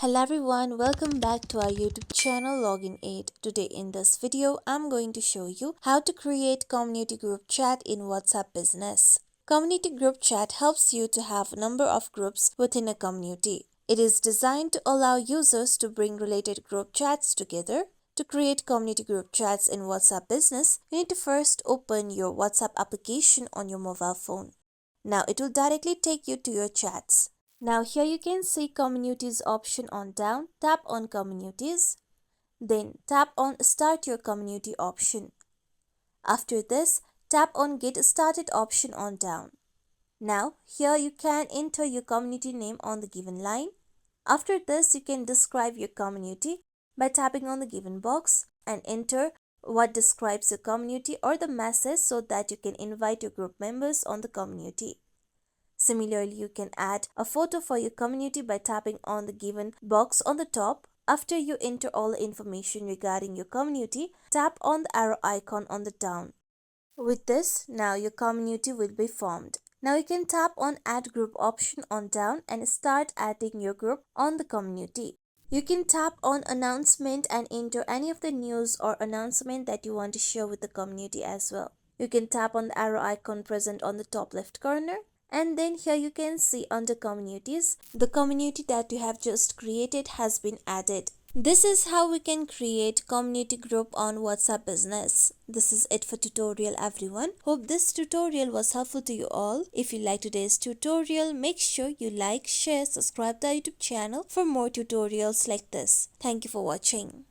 Hello everyone, welcome back to our YouTube channel Login Aid. Today in this video, I'm going to show you how to create community group chat in WhatsApp Business. Community group chat helps you to have a number of groups within a community. It is designed to allow users to bring related group chats together. To create community group chats in WhatsApp Business, you need to first open your WhatsApp application on your mobile phone. Now it will directly take you to your chats. Now here you can see communities option on down. Tap on communities. Then tap on start your community option. After this, tap on get started option on down. Now here you can enter your community name on the given line. After this, you can describe your community by tapping on the given box and enter what describes your community or the message so that you can invite your group members on the community. Similarly, you can add a photo for your community by tapping on the given box on the top. After you enter all the information regarding your community, tap on the arrow icon on the down. With this, now your community will be formed. Now you can tap on add group option on down and start adding your group on the community. You can tap on announcement and enter any of the news or announcement that you want to share with the community as well. You can tap on the arrow icon present on the top left corner. And then here you can see under communities, the community that you have just created has been added. This is how we can create community group on WhatsApp Business. This is it for tutorial everyone. Hope this tutorial was helpful to you all. If you like today's tutorial, make sure you like, share, subscribe to our YouTube channel for more tutorials like this. Thank you for watching.